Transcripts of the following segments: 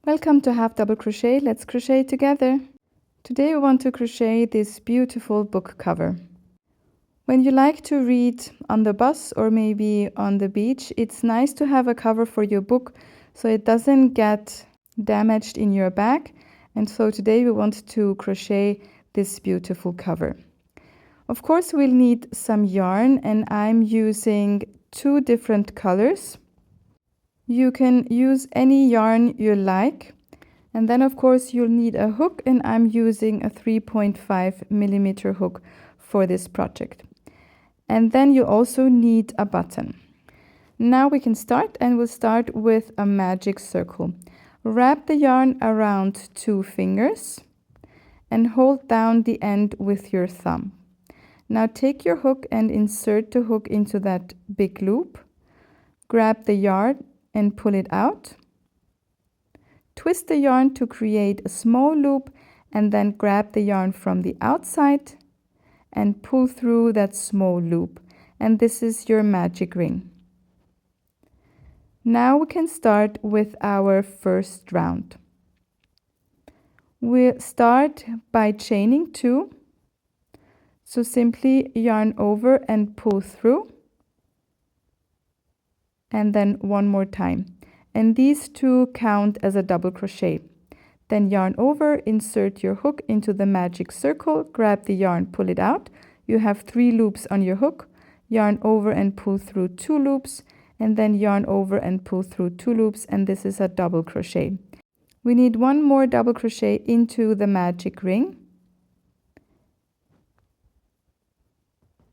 Welcome to Half Double Crochet. Let's crochet together. Today we want to crochet this beautiful book cover. When you like to read on the bus or maybe on the beach, it's nice to have a cover for your book so it doesn't get damaged in your bag. And so today we want to crochet this beautiful cover. Of course, we'll need some yarn, and I'm using 2 different colors. You can use any yarn you like. And then of course you'll need a hook, and I'm using a 3.5mm hook for this project. And then you also need a button. Now we can start, and we'll start with a magic circle. Wrap the yarn around 2 fingers and hold down the end with your thumb. Now take your hook and insert the hook into that big loop. Grab the yarn and pull it out. Twist the yarn to create a small loop, and then grab the yarn from the outside and pull through that small loop. And this is your magic ring. Now we can start with our first round. We'll start by chaining 2. So simply yarn over and pull through. And then one more time. And these 2 count as a double crochet. Then yarn over, insert your hook into the magic circle, grab the yarn, pull it out. You have 3 loops on your hook. Yarn over and pull through 2 loops, and then yarn over and pull through 2 loops, and this is a double crochet. We need 1 more double crochet into the magic ring.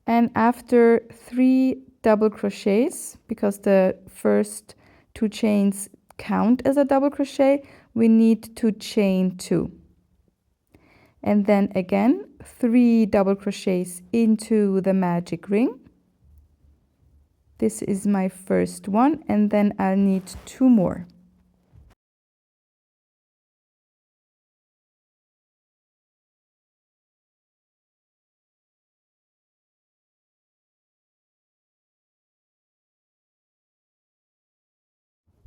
And after 3 double crochets, because the first 2 chains count as a double crochet, we need to chain 2. And then again 3 double crochets into the magic ring. This is my first one, and then I'll need 2 more.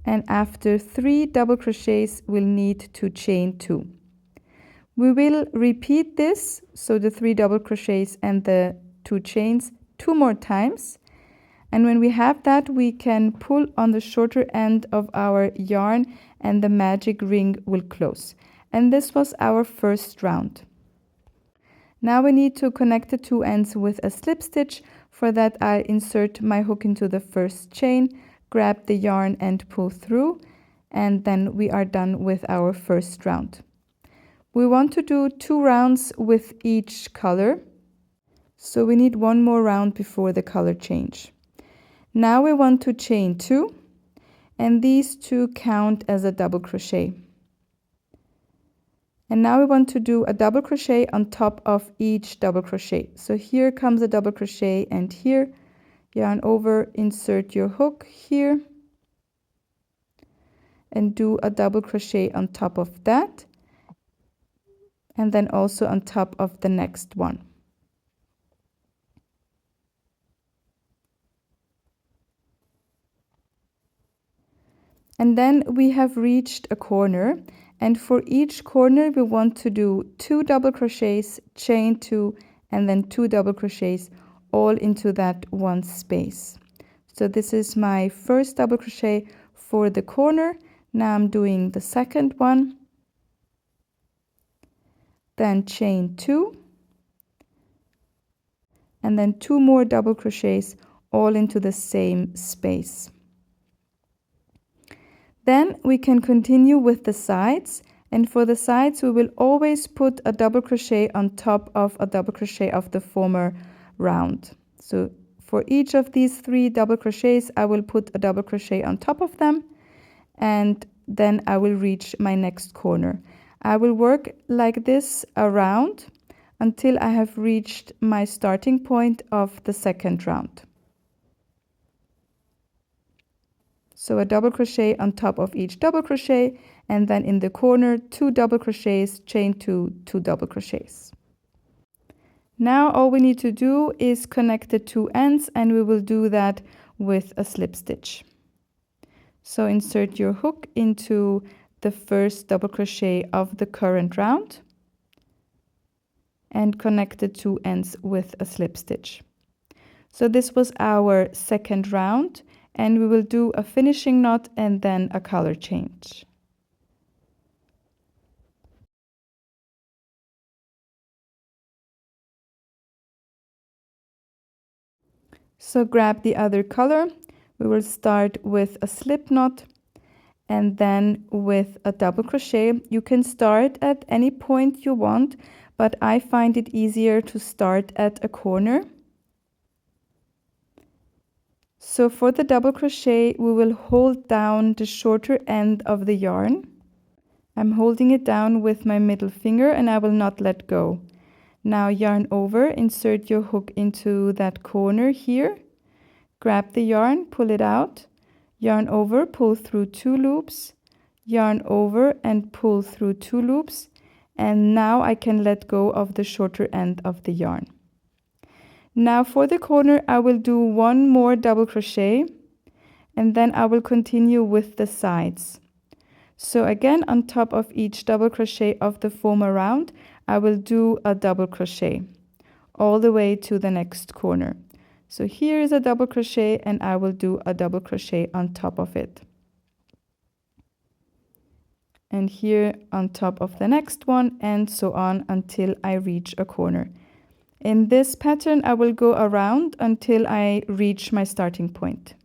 And after 3 double crochets, we'll need to chain 2. We will repeat this, so the 3 double crochets and the 2 chains, 2 more times. And when we have that, we can pull on the shorter end of our yarn, and the magic ring will close. And this was our first round. Now we need to connect the 2 ends with a slip stitch. For that, I insert my hook into the first chain, grab the yarn and pull through, and then we are done with our first round. We want to do 2 rounds with each color, so we need 1 more round before the color change. Now we want to chain 2, and these 2 count as a double crochet. And now we want to do a double crochet on top of each double crochet. So here comes a double crochet, and here yarn over, insert your hook here, and do a double crochet on top of that, and then also on top of the next one. And then we have reached a corner, and for each corner we want to do 2 double crochets, chain 2, and then 2 double crochets all into that one space. So this is my first double crochet for the corner. Now I'm doing the second one, then chain 2, and then 2 more double crochets all into the same space. Then we can continue with the sides, and for the sides we will always put a double crochet on top of a double crochet of the former round. So for each of these 3 double crochets, I will put a double crochet on top of them, and then I will reach my next corner. I will work like this around until I have reached my starting point of the second round. So a double crochet on top of each double crochet, and then in the corner 2 double crochets, chain 2, 2 double crochets. Now all we need to do is connect the 2 ends, and we will do that with a slip stitch. So insert your hook into the first double crochet of the current round and connect the two ends with a slip stitch. So this was our second round, and we will do a finishing knot and then a color change. So grab the other color. We will start with a slip knot and then with a double crochet. You can start at any point you want, but I find it easier to start at a corner. So for the double crochet, we will hold down the shorter end of the yarn. I'm holding it down with my middle finger and I will not let go. Now yarn over, insert your hook into that corner here. Grab the yarn, pull it out, yarn over, pull through 2 loops, yarn over and pull through 2 loops, and now I can let go of the shorter end of the yarn. Now for the corner, I will do 1 more double crochet and then I will continue with the sides. So again, on top of each double crochet of the former round, I will do a double crochet all the way to the next corner. So here is a double crochet and I will do a double crochet on top of it. And here on top of the next one, and so on until I reach a corner. In this pattern, I will go around until I reach my starting point.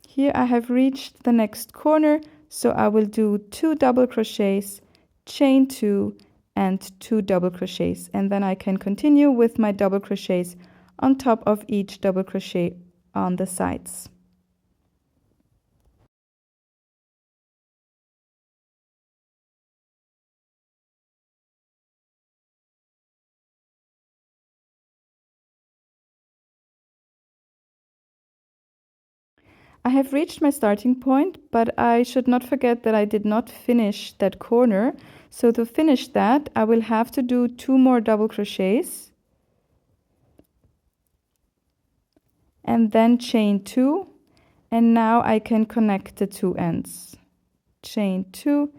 Here I have reached the next corner, so I will do 2 double crochets, chain 2 and 2 double crochets, and then I can continue with my double crochets on top of each double crochet on the sides. I have reached my starting point, but I should not forget that I did not finish that corner. So to finish that, I will have to do 2 more double crochets and then chain 2, and now I can connect the 2 ends. Chain 2,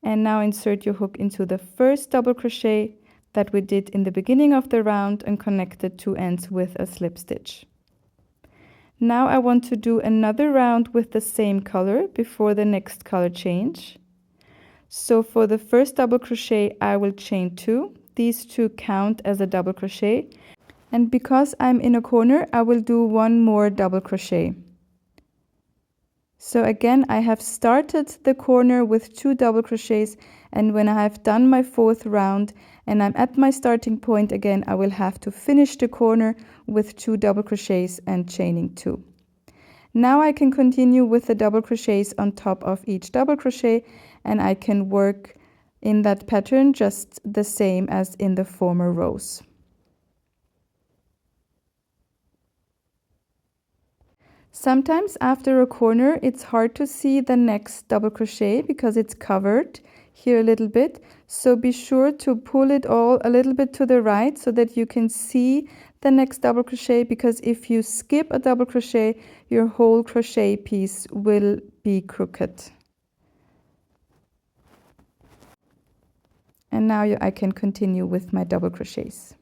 and now insert your hook into the first double crochet that we did in the beginning of the round and connect the 2 ends with a slip stitch. Now I want to do another round with the same color before the next color change. So for the first double crochet, I will chain 2. These 2 count as a double crochet. And because I'm in a corner, I will do 1 more double crochet. So again, I have started the corner with 2 double crochets, and when I have done my 4th round and I'm at my starting point again, I will have to finish the corner with 2 double crochets and chaining 2. Now I can continue with the double crochets on top of each double crochet, and I can work in that pattern just the same as in the former rows. Sometimes after a corner, it's hard to see the next double crochet because it's covered here a little bit. So be sure to pull it all a little bit to the right so that you can see the next double crochet, because if you skip a double crochet, your whole crochet piece will be crooked. And now I can continue with my double crochets.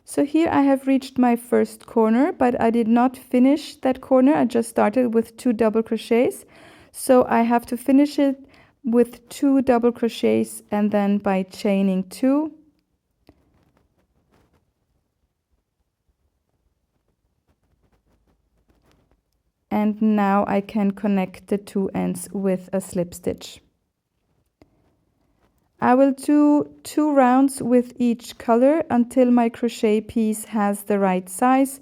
So here I have reached my first corner, but I did not finish that corner. I just started with 2 double crochets. So I have to finish it with 2 double crochets and then by chaining 2. And now I can connect the 2 ends with a slip stitch. I will do 2 rounds with each color until my crochet piece has the right size.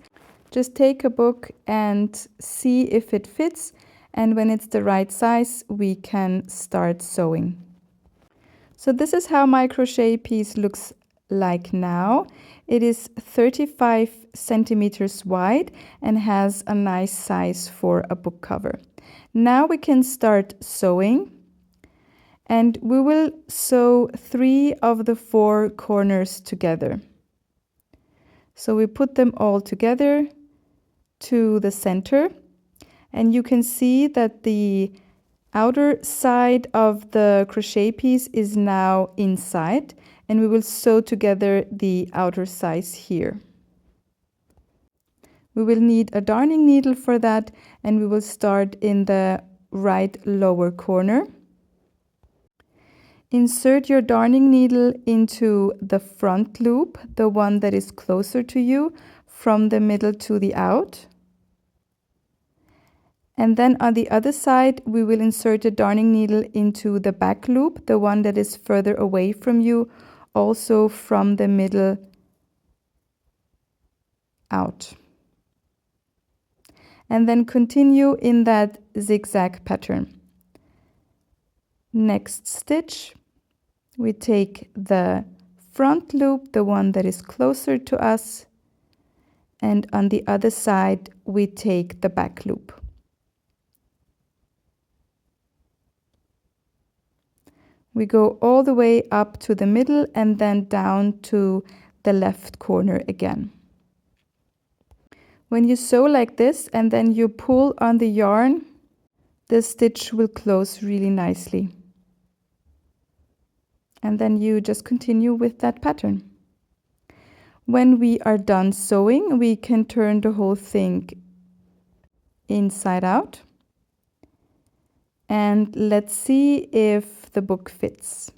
Just take a book and see if it fits, and when it's the right size, we can start sewing. So this is how my crochet piece looks like now. It is 35 centimeters wide and has a nice size for a book cover. Now we can start sewing. And we will sew 3 of the 4 corners together. So we put them all together to the center, and you can see that the outer side of the crochet piece is now inside, and we will sew together the outer sides here. We will need a darning needle for that, and we will start in the right lower corner. Insert your darning needle into the front loop, the one that is closer to you, from the middle to the out. And then on the other side, we will insert a darning needle into the back loop, the one that is further away from you, also from the middle out. And then continue in that zigzag pattern. Next stitch, we take the front loop, the one that is closer to us, and on the other side, we take the back loop. We go all the way up to the middle and then down to the left corner again. When you sew like this and then you pull on the yarn, the stitch will close really nicely. And then you just continue with that pattern. When we are done sewing, we can turn the whole thing inside out. And let's see if the book fits.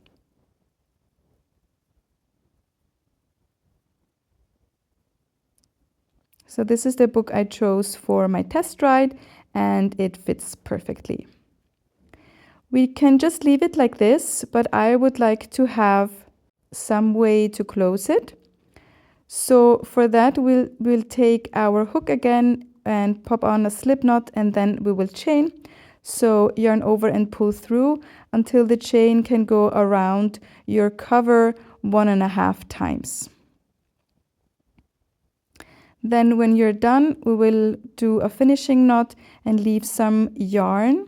So this is the book I chose for my test ride, and it fits perfectly. We can just leave it like this, but I would like to have some way to close it. So for that, we'll take our hook again and pop on a slip knot, and then we will chain. So yarn over and pull through until the chain can go around your cover 1.5 times. Then when you're done, we will do a finishing knot and leave some yarn.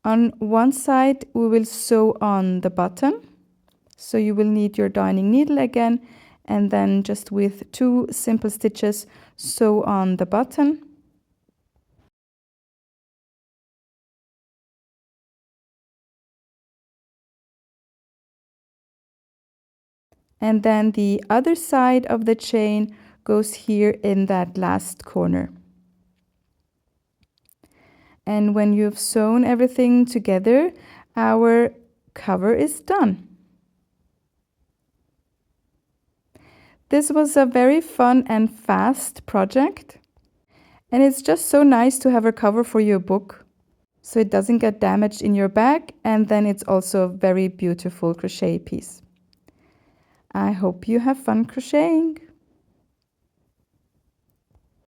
On one side, we will sew on the button. So you will need your darning needle again, and then just with 2 simple stitches, sew on the button. And then the other side of the chain goes here in that last corner. And when you've sewn everything together, our cover is done. This was a very fun and fast project. And it's just so nice to have a cover for your book, so it doesn't get damaged in your bag, and then it's also a very beautiful crochet piece. I hope you have fun crocheting.